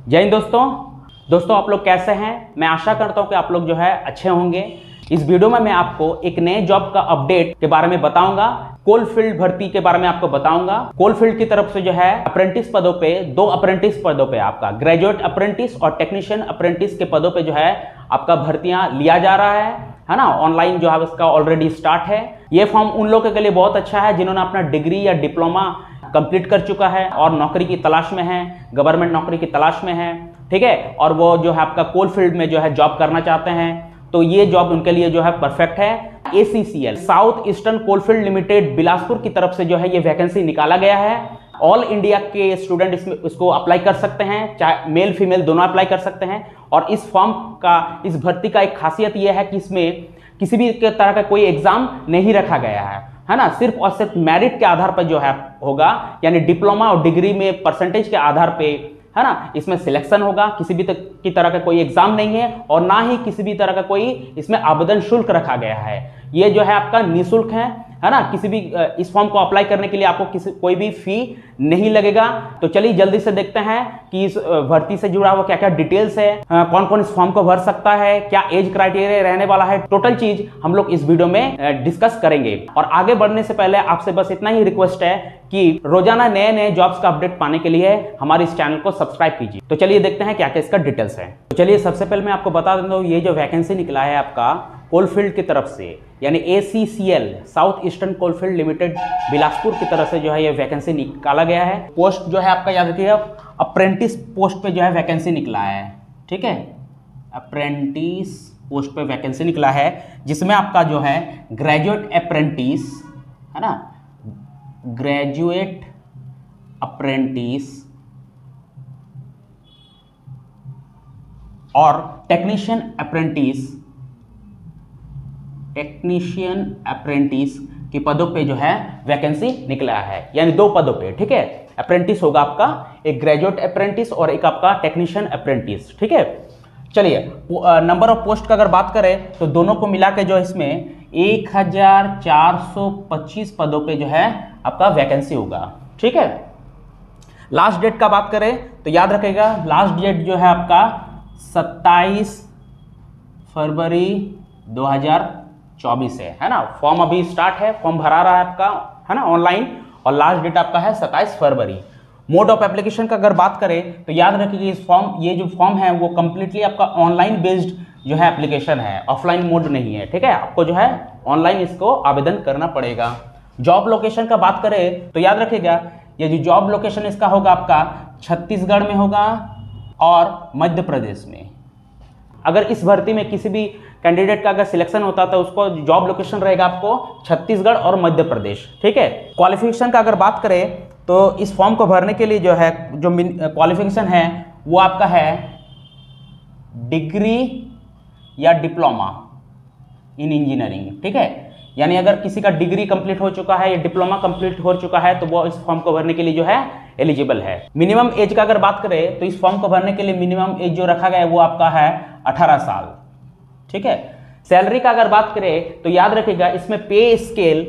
जय हिंद दोस्तों आप लोग कैसे हैं। मैं आशा करता हूं कि आप लोग जो है अच्छे होंगे। इस वीडियो में मैं आपको एक नए जॉब का अपडेट के बारे में बताऊंगा। कोलफील्ड भर्ती के बारे में आपको बताऊंगा। कोलफील्ड की तरफ से जो है अप्रेंटिस पदों पे, 2 अप्रेंटिस पदों पे आपका ग्रेजुएट अप्रेंटिस और टेक्नीशियन अप्रेंटिस के पदों पे जो है आपका भर्तियां लिया जा रहा है ना। ऑनलाइन जो है इसका ऑलरेडी स्टार्ट है। ये फॉर्म उन लोगों के लिए बहुत अच्छा है जिन्होंने अपना डिग्री या डिप्लोमा कंप्लीट कर चुका है और नौकरी की तलाश में है, गवर्नमेंट नौकरी की तलाश में है, ठीक है। और वो जो है आपका कोलफील्ड में जो है जॉब करना चाहते हैं, तो ये जॉब उनके लिए जो है परफेक्ट है। ACCL south eastern coalfield limited Bilaspur की तरफ से जो है ये वैकेंसी निकाला गया है। ऑल इंडिया के स्टूडेंट इसको अप्लाई कर सकते हैं, चाहे मेल फीमेल दोनों अप्लाई कर सकते हैं। और इस फॉर्म का, इस भर्ती का एक खासियत यह है कि इसमें किसी भी तरह का कोई एग्जाम नहीं रखा गया है ना। सिर्फ और सिर्फ मेरिट के आधार पर जो है होगा, यानी डिप्लोमा और डिग्री में परसेंटेज के आधार पे, है ना, इसमें सिलेक्शन होगा। किसी भी की तरह का कोई एग्जाम नहीं है और ना ही किसी भी तरह का कोई इसमें आवेदन शुल्क रखा गया है। ये जो है आपका निःशुल्क है ना। किसी भी इस फॉर्म को अप्लाई करने के लिए आपको कोई भी फी नहीं लगेगा। तो चलिए जल्दी से देखते हैं कि इस भर्ती से जुड़ा हुआ क्या क्या डिटेल्स है, कौन कौन इस फॉर्म को भर सकता है, क्या एज क्राइटेरिया रहने वाला है, टोटल चीज हम लोग इस वीडियो में डिस्कस करेंगे। और आगे बढ़ने से पहले आपसे बस इतना ही रिक्वेस्ट है कि रोजाना नए जॉब्स का अपडेट पाने के लिए हमारे इस चैनल को सब्सक्राइब कीजिए। तो चलिए देखते हैं क्या क्या इसका डिटेल्स है। तो चलिए सबसे पहले मैं आपको बता देता हूँ, ये जो वैकेंसी निकला है आपका कोलफील्ड की तरफ से, यानी ACCL south eastern coalfield limited Bilaspur की तरफ से जो है ये वैकेंसी निकाला गया है। पोस्ट जो है आपका याद रखिएगा, अप्रेंटिस पोस्ट पे जो है वैकेंसी निकला है, ठीक है। अप्रेंटिस पोस्ट पे वैकेंसी निकला है जिसमें आपका जो है ग्रेजुएट अप्रेंटिस, है ना, ग्रेजुएट अप्रेंटिस और टेक्नीशियन अप्रेंटिस के पदों पे जो है वैकेंसी निकला है, यानी 2 पदों पे, ठीक है। अप्रेंटिस होगा आपका, एक ग्रेजुएट अप्रेंटिस और एक आपका टेक्नीशियन अप्रेंटिस, ठीक है। चलिए नंबर ऑफ पोस्ट का अगर बात करें तो दोनों को मिला के जो इसमें 1425 पदों पे जो है आपका वैकेंसी होगा, ठीक है। लास्ट डेट का बात करें तो याद रखेगा, लास्ट डेट जो है आपका 27 फरवरी 2024 है ना। फॉर्म अभी स्टार्ट है, फॉर्म भरा रहा है आपका, है ना, ऑनलाइन, और लास्ट डेट आपका है 27 फरवरी। मोड ऑफ एप्लीकेशन का अगर बात करें तो याद रखिए इस फॉर्म, ये जो फॉर्म है वो कंप्लीटली आपका ऑनलाइन बेस्ड जो है एप्लीकेशन है, ऑफलाइन मोड नहीं है, ठीक है। आपको जो है ऑनलाइन इसको आवेदन करना पड़ेगा। जॉब लोकेशन का बात करें तो याद रखिएगा, ये जो जॉब लोकेशन इसका होगा आपका छत्तीसगढ़ में होगा और मध्य प्रदेश में। अगर इस भर्ती में किसी भी कैंडिडेट का अगर सिलेक्शन होता तो उसको जॉब लोकेशन रहेगा आपको छत्तीसगढ़ और मध्य प्रदेश, ठीक है। क्वालिफिकेशन का अगर बात करें तो इस फॉर्म को भरने के लिए जो है जो क्वालिफिकेशन है वो आपका है डिग्री या डिप्लोमा इन इंजीनियरिंग, ठीक है। यानी अगर किसी का डिग्री कंप्लीट हो चुका है या डिप्लोमा कंप्लीट हो चुका है तो वो इस फॉर्म को भरने के लिए जो है एलिजिबल है। मिनिमम एज का अगर बात करें तो इस फॉर्म को भरने के लिए मिनिमम एज जो रखा गया है वो आपका है 18 साल, ठीक है। सैलरी का अगर बात करें तो याद रखिएगा इसमें पे स्केल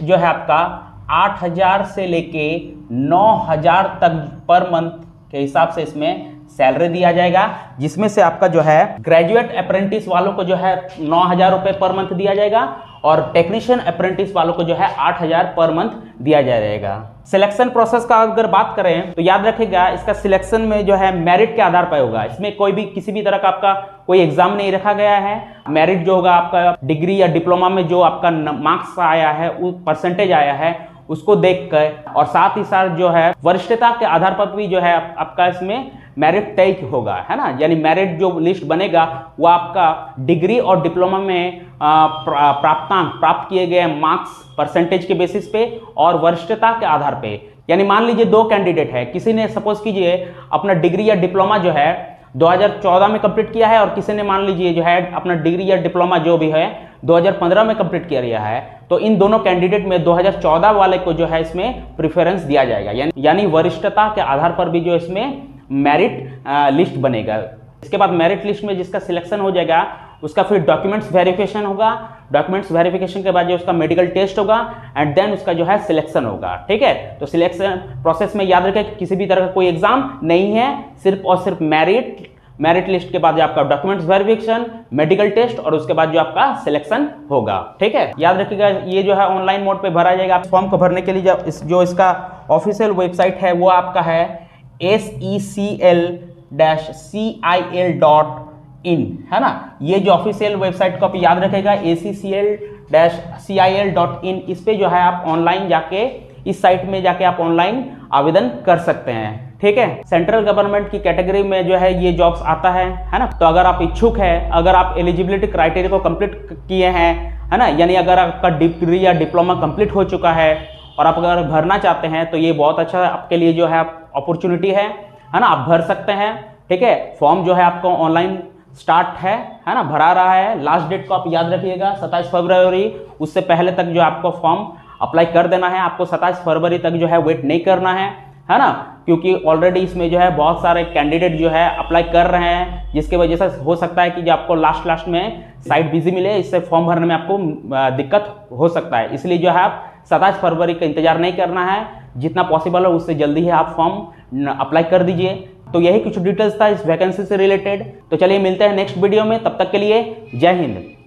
जो है आपका 8,000 से लेके 9,000 तक पर मंथ के हिसाब से इसमें सैलरी दिया जाएगा, जिसमें से आपका जो है ग्रेजुएट अप्रेंटिस वालों को जो है 9,000 रुपये पर मंथ दिया जाएगा और टेक्नीशियन अप्रेंटिस वालों को जो है 8,000 पर मंथ दिया जाएगा। सिलेक्शन प्रोसेस का अगर बात करें तो याद रखिएगा इसका सिलेक्शन में जो है मेरिट के आधार पर होगा। इसमें कोई भी किसी भी तरह का आपका कोई एग्जाम नहीं रखा गया है। मेरिट जो होगा आपका डिग्री या डिप्लोमा में जो आपका मार्क्स आया है, वो परसेंटेज आया है, उसको देखकर, और साथ ही साथ जो है वरिष्ठता के आधार पर भी जो है आपका इसमें मेरिट तय होगा, है ना। यानी मेरिट जो लिस्ट बनेगा वो आपका डिग्री और डिप्लोमा में प्राप्त किए गए मार्क्स परसेंटेज के बेसिस पे और वरिष्ठता के आधार पे। यानी मान लीजिए 2 कैंडिडेट है, किसी ने सपोज कीजिए अपना डिग्री या डिप्लोमा जो है 2014 में कंप्लीट किया है और किसी ने मान लीजिए जो है अपना डिग्री या डिप्लोमा जो भी है 2015 में कंप्लीट किया गया है, तो इन दोनों कैंडिडेट में 2014 वाले को जो है इसमें प्रेफरेंस दिया जाएगा। यानी वरिष्ठता के आधार पर भी जो इसमें मेरिट लिस्ट बनेगा। इसके बाद मेरिट लिस्ट में जिसका सिलेक्शन हो जाएगा उसका फिर डॉक्यूमेंट्स वेरिफिकेशन होगा, डॉक्यूमेंट्स वेरिफिकेशन के बाद जो उसका मेडिकल टेस्ट होगा एंड देन उसका जो है सिलेक्शन होगा। ठीक है, तो सिलेक्शन प्रोसेस में याद रखें किसी भी तरह का कोई एग्जाम नहीं है, सिर्फ और सिर्फ मेरिट लिस्ट के बाद जो आपका डॉक्यूमेंट्स वेरिफिकेशन, मेडिकल टेस्ट और उसके बाद जो आपका सिलेक्शन होगा। ठीक है, याद रखिएगा ये जो है ऑनलाइन मोड पे भरा जाएगा। फॉर्म को भरने के लिए जो इसका ऑफिशियल वेबसाइट है वो आपका है secl-cil.in, है ना। ये जो ऑफिशियल वेबसाइट को आप याद रखेगा acl-cil.in, इस पे जो है आप ऑनलाइन जाके इस साइट में जाके आप ऑनलाइन आवेदन कर सकते हैं। ठीक है, सेंट्रल गवर्नमेंट की कैटेगरी में जो है ये जॉब्स आता है ना। तो अगर आप इच्छुक है, अगर आप एलिजिबिलिटी क्राइटेरिया को कंप्लीट किए हैं, है ना, यानी अगर आपका डिग्री या डिप्लोमा कंप्लीट हो चुका है और आप अगर भरना चाहते हैं तो ये बहुत अच्छा आपके लिए जो है अपॉर्चुनिटी है ना, आप भर सकते हैं। ठीक है, फॉर्म जो है आपको ऑनलाइन स्टार्ट है ना, भरा रहा है। लास्ट डेट को आप याद रखिएगा 27 फरवरी, उससे पहले तक जो आपको फॉर्म अप्लाई कर देना है। आपको 27 फरवरी तक जो है वेट नहीं करना है ना, क्योंकि ऑलरेडी इसमें जो है बहुत सारे कैंडिडेट जो है अप्लाई कर रहे हैं, जिसकी वजह से हो सकता है कि जो आपको लास्ट में साइट बिजी मिले, इससे फॉर्म भरने में आपको दिक्कत हो सकता है। इसलिए जो है आप 27 फरवरी का इंतजार नहीं करना है, जितना पॉसिबल हो उससे जल्दी ही आप फॉर्म अप्लाई कर दीजिए। तो यही कुछ डिटेल्स था इस वैकेंसी से रिलेटेड। तो चलिए मिलते हैं नेक्स्ट वीडियो में, तब तक के लिए जय हिंद।